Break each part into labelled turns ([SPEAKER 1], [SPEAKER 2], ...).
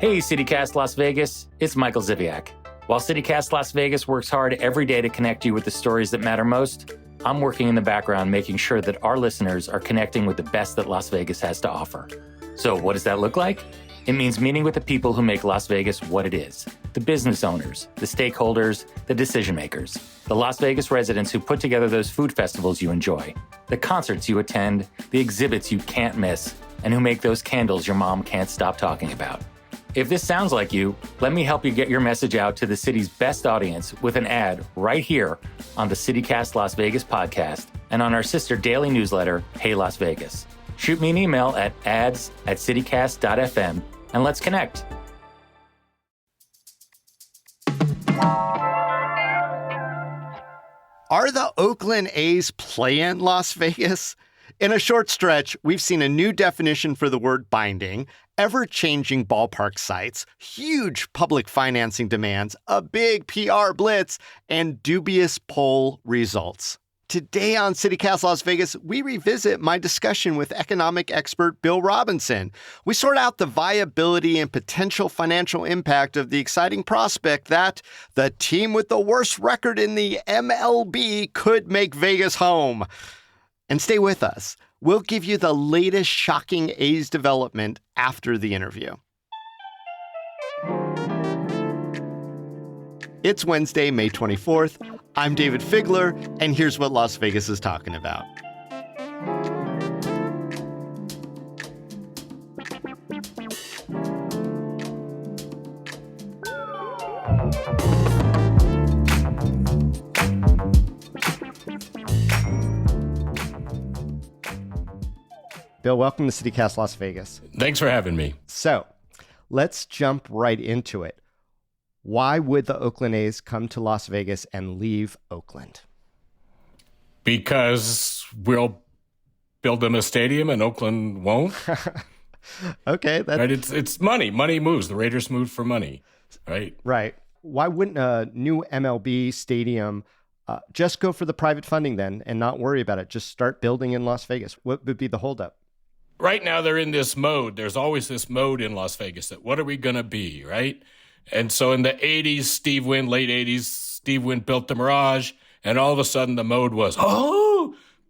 [SPEAKER 1] Hey, CityCast Las Vegas, it's Michael Ziviak. While CityCast Las Vegas works hard every day to connect you with the stories that matter most, I'm working in the background making sure that our listeners are connecting with the best that Las Vegas has to offer. So what does that look like? It means meeting with the people who make Las Vegas what it is. The business owners, the stakeholders, the decision makers, the Las Vegas residents who put together those food festivals you enjoy, the concerts you attend, the exhibits you can't miss, and who make those candles your mom can't stop talking about. If this sounds like you, let me help you get your message out to the city's best audience with an ad right here on the CityCast Las Vegas podcast and on our sister daily newsletter, Hey Las Vegas. Shoot me an email at ads@citycast.fm and let's connect.
[SPEAKER 2] Are the Oakland A's playing Las Vegas? In a short stretch, we've seen a new definition for the word binding, ever-changing ballpark sites, huge public financing demands, a big PR blitz, and dubious poll results. Today on CityCast Las Vegas, we revisit my discussion with economic expert Bill Robinson. We sort out the viability and potential financial impact of the exciting prospect that the team with the worst record in the MLB could make Vegas home. And stay with us. We'll give you the latest shocking A's development after the interview. It's Wednesday, May 24th. I'm Dayvid Figler, and here's what Las Vegas is talking about. Bill, welcome to CityCast Las Vegas.
[SPEAKER 3] Thanks for having me.
[SPEAKER 2] So, let's jump right into it. Why would the Oakland A's come to Las Vegas and leave Oakland?
[SPEAKER 3] Because we'll build them a stadium and Oakland won't.
[SPEAKER 2] Okay.
[SPEAKER 3] Right? It's money. Money moves. The Raiders moved for money, right?
[SPEAKER 2] Right. Why wouldn't a new MLB stadium just go for the private funding then and not worry about it? Just start building in Las Vegas. What would be the holdup?
[SPEAKER 3] Right now they're in this mode. There's always this mode in Las Vegas that what are we going to be, right? And so in the 80s, late 80s, Steve Wynn built the Mirage, and all of a sudden the mode was,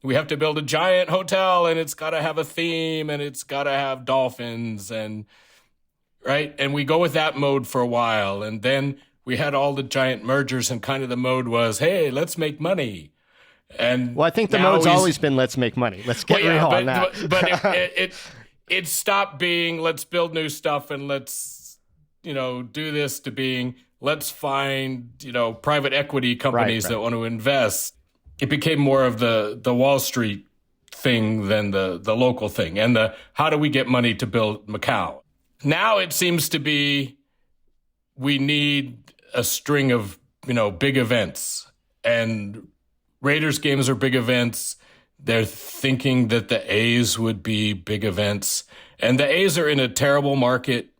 [SPEAKER 3] we have to build a giant hotel, and it's got to have a theme, and it's got to have dolphins, and right? And we go with that mode for a while, and then we had all the giant mergers, and kind of the mode was, hey, let's make money. And
[SPEAKER 2] well, I think the mode's always been let's make money. Let's get real on that.
[SPEAKER 3] But it stopped being let's build new stuff and let's do this to being let's find private equity companies that want to invest. It became more of the Wall Street thing than the local thing and the how do we get money to build Macau. Now it seems to be we need a string of big events, and Raiders games are big events. They're thinking that the A's would be big events. And the A's are in a terrible market.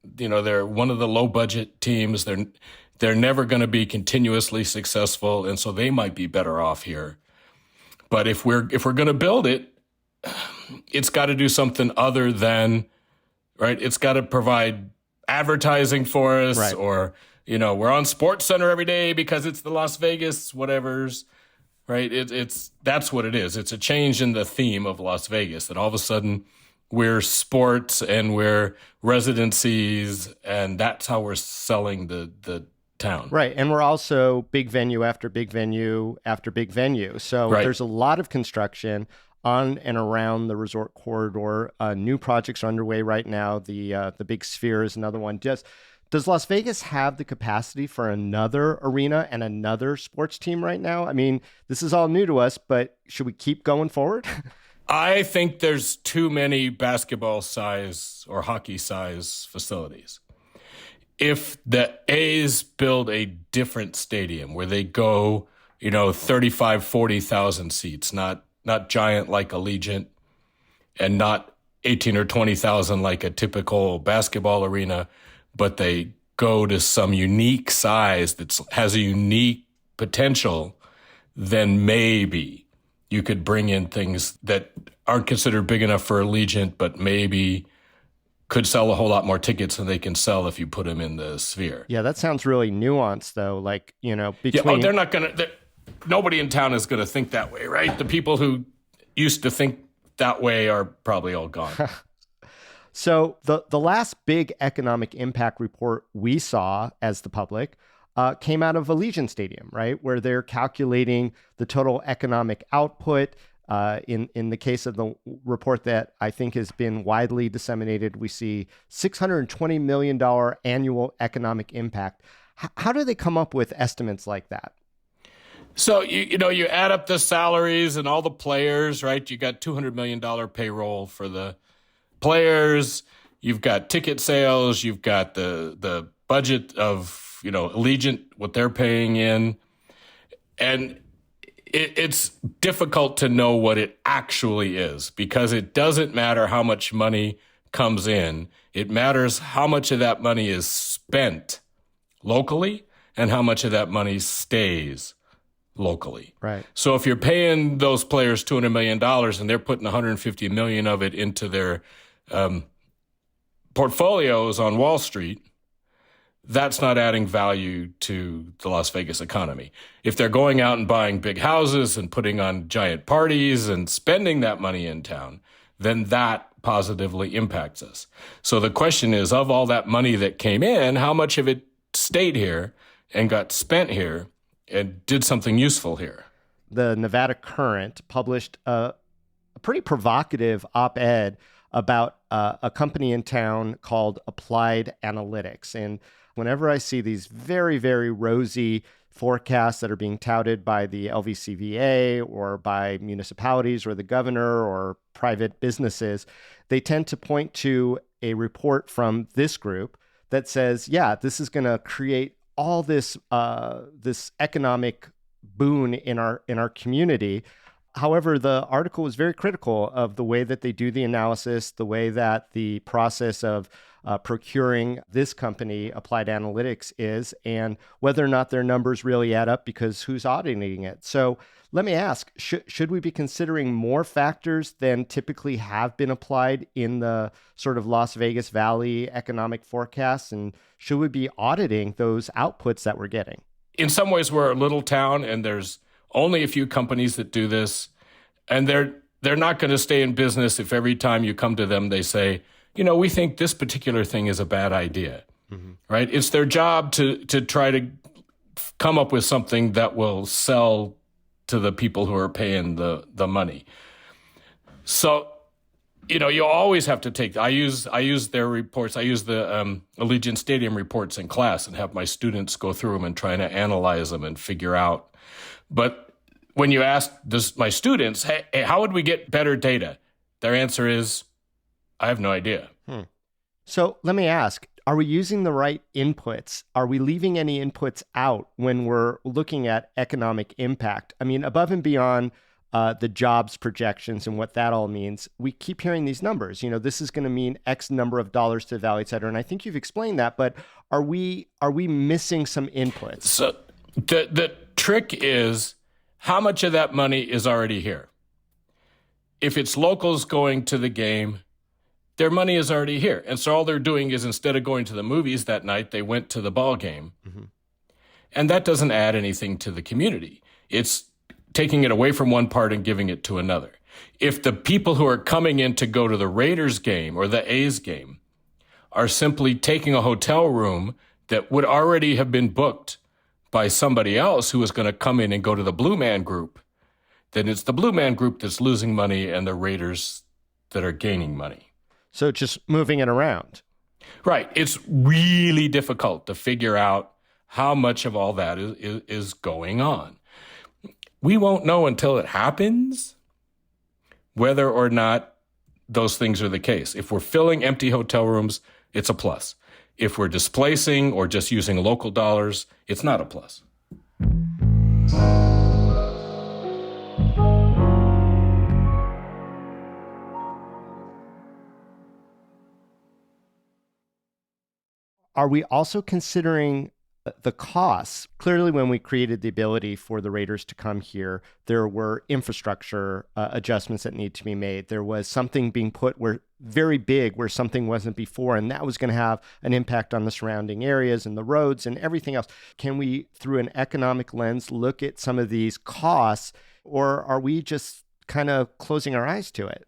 [SPEAKER 3] They're one of the low budget teams. They're never going to be continuously successful. And so they might be better off here. But if we're going to build it, it's got to do something other than, right? It's got to provide advertising for us, right? Or, we're on Sports Center every day because it's the Las Vegas whatever's. Right, that's what it is. It's a change in the theme of Las Vegas that all of a sudden we're sports and we're residencies, and that's how we're selling the town.
[SPEAKER 2] Right, and we're also big venue after big venue after big venue. So There's a lot of construction on and around the resort corridor. New projects are underway right now. The Big Sphere is another one. Does Las Vegas have the capacity for another arena and another sports team right now? I mean, this is all new to us, but should we keep going forward?
[SPEAKER 3] I think there's too many basketball size or hockey size facilities. If the A's build a different stadium where they go, 35, 40,000 seats, not giant like Allegiant and not 18 or 20,000 like a typical basketball arena, but they go to some unique size that has a unique potential, then maybe you could bring in things that aren't considered big enough for Allegiant, but maybe could sell a whole lot more tickets than they can sell if you put them in the Sphere.
[SPEAKER 2] Yeah, that sounds really nuanced, though. Like, between...
[SPEAKER 3] they're not going to... Nobody in town is going to think that way, right? The people who used to think that way are probably all gone.
[SPEAKER 2] So the last big economic impact report we saw as the public came out of Allegiant Stadium, right? Where they're calculating the total economic output. In the case of the report that I think has been widely disseminated, we see $620 million annual economic impact. How do they come up with estimates like that?
[SPEAKER 3] So, you add up the salaries and all the players, right? You got $200 million payroll for the players. You've got ticket sales. You've got the budget of, Allegiant, what they're paying in. And it's difficult to know what it actually is because it doesn't matter how much money comes in. It matters how much of that money is spent locally and how much of that money stays locally.
[SPEAKER 2] Right.
[SPEAKER 3] So if you're paying those players $200 million and they're putting $150 million of it into their portfolios on Wall Street, that's not adding value to the Las Vegas economy. If they're going out and buying big houses and putting on giant parties and spending that money in town, then that positively impacts us. So the question is, of all that money that came in, how much of it stayed here and got spent here and did something useful here?
[SPEAKER 2] The Nevada Current published a pretty provocative op-ed about a company in town called Applied Analytics. And whenever I see these very, very rosy forecasts that are being touted by the LVCVA or by municipalities or the governor or private businesses, they tend to point to a report from this group that says, yeah, this is going to create all this this economic boon in our community. However, the article was very critical of the way that they do the analysis, the way that the process of procuring this company, Applied Analytics, is, and whether or not their numbers really add up because who's auditing it. So let me ask, should we be considering more factors than typically have been applied in the sort of Las Vegas Valley economic forecasts? And should we be auditing those outputs that we're getting?
[SPEAKER 3] In some ways, we're a little town and there's only a few companies that do this. And they're not going to stay in business if every time you come to them, they say, we think this particular thing is a bad idea, right? It's their job to try to come up with something that will sell to the people who are paying the money. So, you always have to take, I use their reports. I use the Allegiant Stadium reports in class and have my students go through them and try to analyze them and figure out. But when you ask my students, hey, how would we get better data? Their answer is, I have no idea.
[SPEAKER 2] So let me ask, are we using the right inputs? Are we leaving any inputs out when we're looking at economic impact? I mean, above and beyond the jobs projections and what that all means, we keep hearing these numbers. This is going to mean X number of dollars to the Valley, et cetera. And I think you've explained that, but are we missing some inputs?
[SPEAKER 3] So the trick is, how much of that money is already here? If it's locals going to the game, their money is already here. And so all they're doing is, instead of going to the movies that night, they went to the ball game. And that doesn't add anything to the community. It's taking it away from one part and giving it to another. If the people who are coming in to go to the Raiders game or the A's game are simply taking a hotel room that would already have been booked by somebody else who is going to come in and go to the Blue Man Group, then it's the Blue Man Group that's losing money and the Raiders that are gaining money.
[SPEAKER 2] So just moving it around.
[SPEAKER 3] Right. It's really difficult to figure out how much of all that is going on. We won't know until it happens whether or not those things are the case. If we're filling empty hotel rooms, it's a plus. If we're displacing or just using local dollars, it's not a plus.
[SPEAKER 2] Are we also considering The costs, clearly when we created the ability for the Raiders to come here, there were infrastructure adjustments that need to be made. There was something being put very big where something wasn't before, and that was going to have an impact on the surrounding areas and the roads and everything else. Can we, through an economic lens, look at some of these costs, or are we just kind of closing our eyes to it?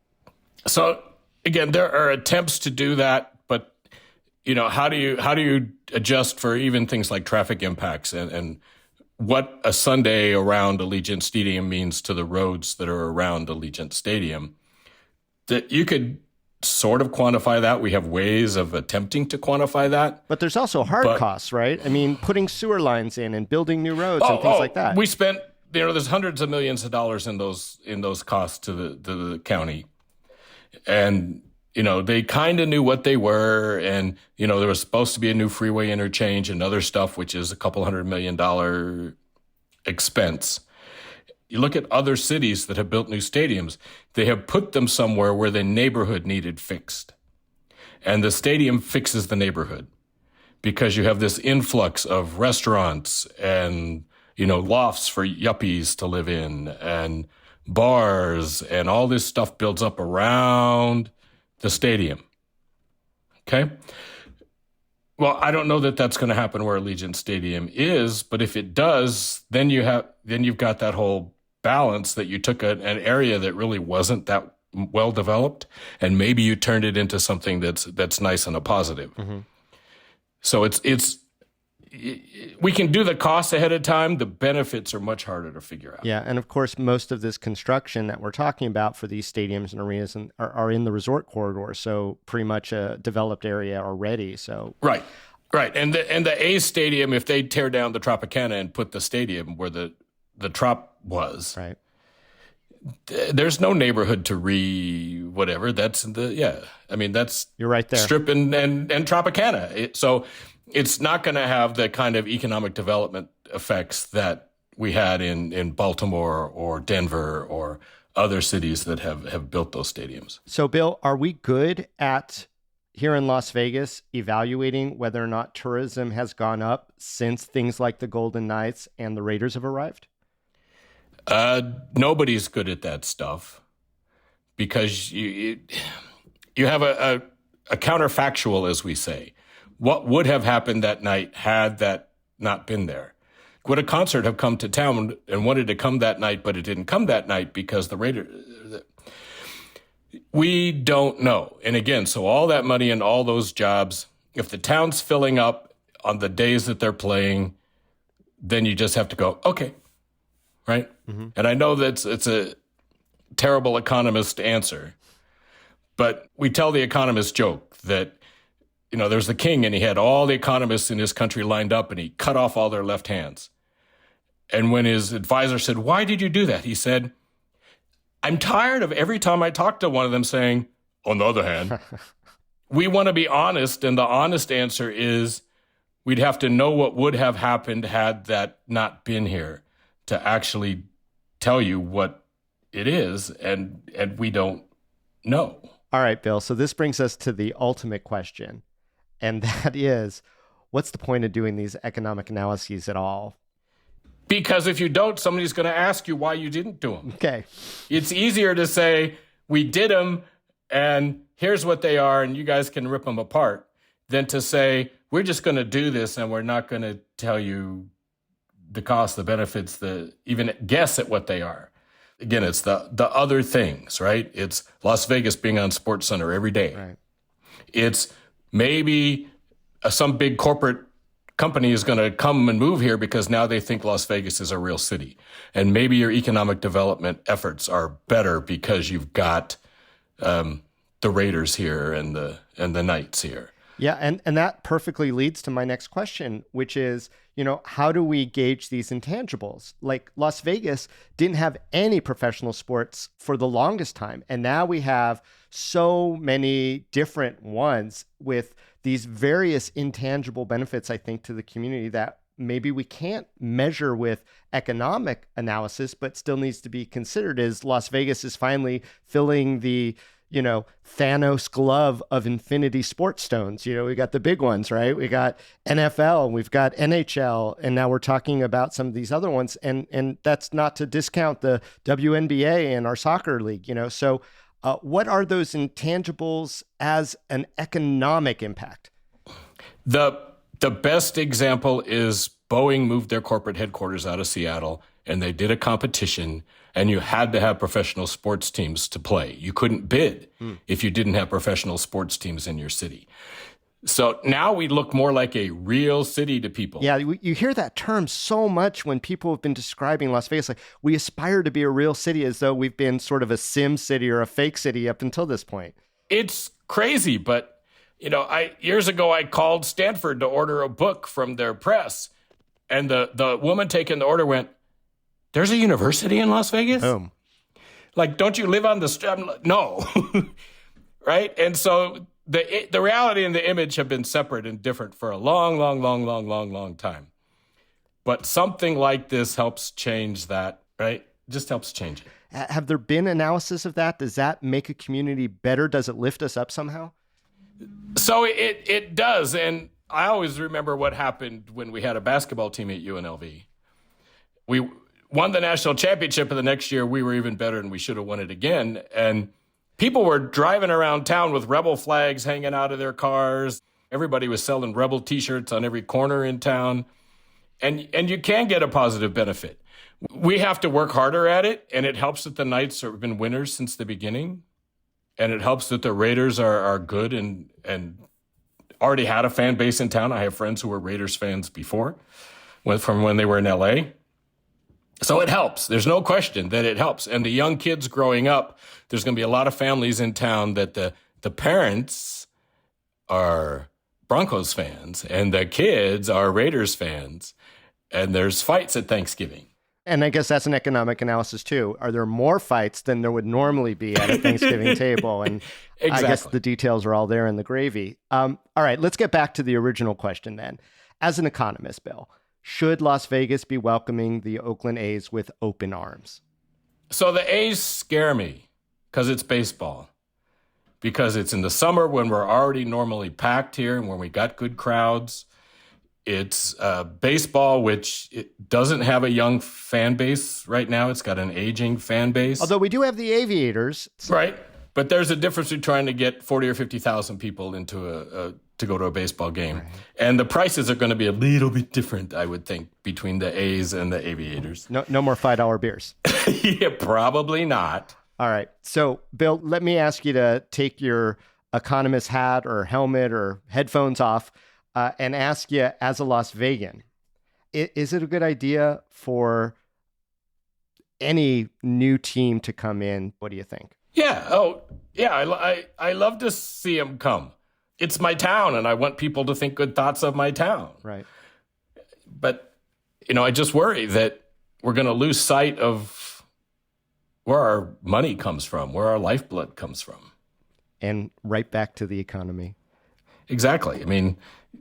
[SPEAKER 3] So again, there are attempts to do that, but how do you adjust for even things like traffic impacts and what a Sunday around Allegiant Stadium means to the roads that are around Allegiant Stadium? That you could sort of quantify that. We have ways of attempting to quantify that.
[SPEAKER 2] But there's also hard costs, right? I mean, putting sewer lines in and building new roads and things like that.
[SPEAKER 3] We spent, there's hundreds of millions of dollars in those costs to the county. And, they kind of knew what they were. And, there was supposed to be a new freeway interchange and other stuff, which is a couple $100 million expense. You look at other cities that have built new stadiums, they have put them somewhere where the neighborhood needed fixed. And the stadium fixes the neighborhood because you have this influx of restaurants and, lofts for yuppies to live in and bars and all this stuff builds up around the stadium. Okay? Well, I don't know that that's going to happen where Allegiant Stadium is, but if it does, then you've got that whole balance that you took an area that really wasn't that well developed, and maybe you turned it into something that's nice and a positive. Mm-hmm. So we can do the costs ahead of time. The benefits are much harder to figure out.
[SPEAKER 2] Yeah, and of course, most of this construction that we're talking about for these stadiums and arenas are in the resort corridor, so pretty much a developed area already. So
[SPEAKER 3] right, and the A's stadium, if they tear down the Tropicana and put the stadium where the Trop was,
[SPEAKER 2] right,
[SPEAKER 3] there's no neighborhood to whatever. That's that's
[SPEAKER 2] you're right there.
[SPEAKER 3] Strip and Tropicana. So it's not going to have the kind of economic development effects that we had in Baltimore or Denver or other cities that have built those stadiums.
[SPEAKER 2] So, Bill, are we good at, here in Las Vegas, evaluating whether or not tourism has gone up since things like the Golden Knights and the Raiders have arrived?
[SPEAKER 3] Nobody's good at that stuff because you have a counterfactual, as we say. What would have happened that night had that not been there? Would a concert have come to town and wanted to come that night, but it didn't come that night because the Raiders? We don't know. And again, so all that money and all those jobs, if the town's filling up on the days that they're playing, then you just have to go, okay, right? Mm-hmm. And I know that it's a terrible economist answer, but we tell the economist joke that there's the king and he had all the economists in his country lined up and he cut off all their left hands. And when his advisor said, "Why did you do that?" He said, "I'm tired of every time I talk to one of them saying, on the other hand." We want to be honest. And the honest answer is we'd have to know what would have happened had that not been here to actually tell you what it is. And we don't know.
[SPEAKER 2] All right, Bill. So this brings us to the ultimate question. And that is, what's the point of doing these economic analyses at all?
[SPEAKER 3] Because if you don't, somebody's going to ask you why you didn't do them.
[SPEAKER 2] Okay.
[SPEAKER 3] It's easier to say, we did them, and here's what they are, and you guys can rip them apart, than to say, we're just going to do this, and we're not going to tell you the cost, the benefits, even guess at what they are. Again, it's the other things, right? It's Las Vegas being on SportsCenter every day.
[SPEAKER 2] Right.
[SPEAKER 3] It's maybe some big corporate company is going to come and move here because now they think Las Vegas is a real city. And maybe your economic development efforts are better because you've got the Raiders here and the Knights here.
[SPEAKER 2] Yeah, and that perfectly leads to my next question, which is, how do we gauge these intangibles? Like Las Vegas didn't have any professional sports for the longest time. And now we have so many different ones with these various intangible benefits, I think, to the community that maybe we can't measure with economic analysis, but still needs to be considered as Las Vegas is finally filling the Thanos glove of infinity sports stones. We got the big ones, right? We got NFL, we've got NHL, and now we're talking about some of these other ones. And that's not to discount the WNBA and our soccer league, So what are those intangibles as an economic impact?
[SPEAKER 3] The best example is Boeing moved their corporate headquarters out of Seattle, and they did a competition, and you had to have professional sports teams to play. You couldn't bid if you didn't have professional sports teams in your city. So now we look more like a real city to people.
[SPEAKER 2] Yeah, you hear that term so much when people have been describing Las Vegas. Like, we aspire to be a real city, as though we've been sort of a sim city or a fake city up until this point.
[SPEAKER 3] It's crazy, but years ago I called Stanford to order a book from their press, and the woman taking the order went, "There's a university in Las Vegas?"
[SPEAKER 2] Boom.
[SPEAKER 3] Like, don't you live on the street? No. Right? And so the reality and the image have been separate and different for a long time. But something like this helps change that, right? Just helps change it.
[SPEAKER 2] Have there been analysis of that? Does that make a community better? Does it lift us up somehow?
[SPEAKER 3] So it does. And I always remember what happened when we had a basketball team at UNLV. We won the national championship, and the next year we were even better, and we should have won it again. And people were driving around town with rebel flags hanging out of their cars. Everybody was selling rebel T-shirts on every corner in town. And you can get a positive benefit. We have to work harder at it, and it helps that the Knights have been winners since the beginning. And it helps that the Raiders are good and already had a fan base in town. I have friends who were Raiders fans before, from when they were in L.A., so it helps. There's no question that it helps. And the young kids growing up, there's going to be a lot of families in town that the parents are Broncos fans and the kids are Raiders fans. And there's fights at Thanksgiving.
[SPEAKER 2] And I guess that's an economic analysis too. Are there more fights than there would normally be at a Thanksgiving table? And
[SPEAKER 3] exactly.
[SPEAKER 2] I guess the details are all there in the gravy. All right, let's get back to the original question then. As an economist, Bill, should Las Vegas be welcoming the Oakland A's with open arms?
[SPEAKER 3] So the A's scare me because it's baseball. Because it's in the summer when we're already normally packed here and when we got good crowds. It's baseball, which it doesn't have a young fan base right now. It's got an aging fan base.
[SPEAKER 2] Although we do have the Aviators.
[SPEAKER 3] Right. But there's a difference between trying to get 40 or 50,000 people into to go to a baseball game. Right. And the prices are going to be a little bit different, I would think, between the A's and the Aviators.
[SPEAKER 2] No more $5 beers.
[SPEAKER 3] Yeah, probably not.
[SPEAKER 2] All right. So, Bill, let me ask you to take your economist hat or helmet or headphones off and ask you, as a Las Vegan, is it a good idea for any new team to come in? What do you think?
[SPEAKER 3] Yeah. Oh, yeah. I love to see them come. It's my town, and I want people to think good thoughts of my town.
[SPEAKER 2] Right.
[SPEAKER 3] But, I just worry that we're going to lose sight of where our money comes from, where our lifeblood comes from.
[SPEAKER 2] And right back to the economy.
[SPEAKER 3] Exactly. I mean,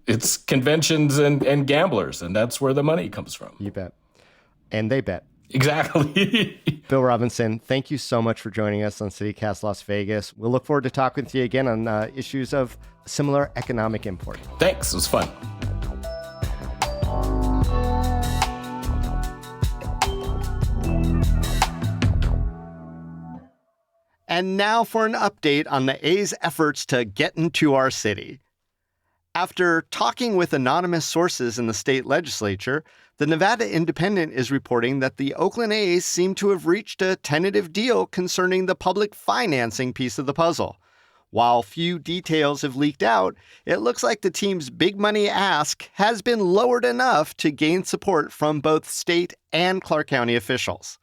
[SPEAKER 3] it's conventions and gamblers, and that's where the money comes from.
[SPEAKER 2] You bet. And they bet.
[SPEAKER 3] Exactly.
[SPEAKER 2] Bill Robinson, thank you so much for joining us on CityCast Las Vegas. We'll look forward to talking with you again on issues of similar economic import.
[SPEAKER 3] Thanks. It was fun.
[SPEAKER 2] And now for an update on the A's efforts to get into our city. After talking with anonymous sources in the state legislature, the Nevada Independent is reporting that the Oakland A's seem to have reached a tentative deal concerning the public financing piece of the puzzle. While few details have leaked out, it looks like the team's big money ask has been lowered enough to gain support from both state and Clark County officials.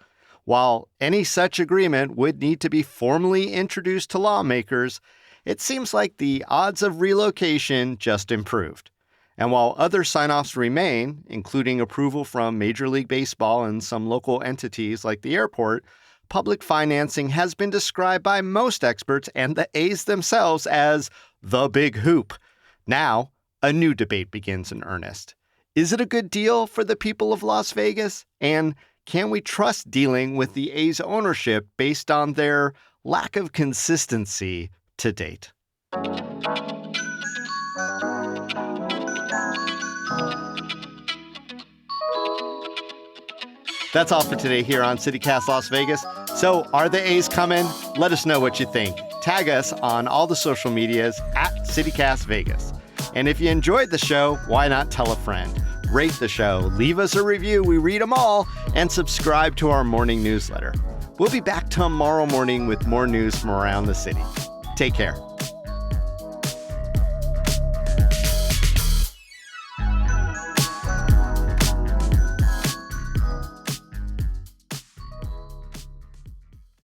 [SPEAKER 2] While any such agreement would need to be formally introduced to lawmakers, it seems like the odds of relocation just improved. And while other sign-offs remain, including approval from Major League Baseball and some local entities like the airport, public financing has been described by most experts and the A's themselves as the big hoop. Now, a new debate begins in earnest. Is it a good deal for the people of Las Vegas? And can we trust dealing with the A's ownership based on their lack of consistency to date. That's all for today here on CityCast Las Vegas. So are the A's coming? Let us know what you think. Tag us on all the social medias at CityCast Vegas. And if you enjoyed the show, why not tell a friend? Rate the show, leave us a review, we read them all, and subscribe to our morning newsletter. We'll be back tomorrow morning with more news from around the city. Take care.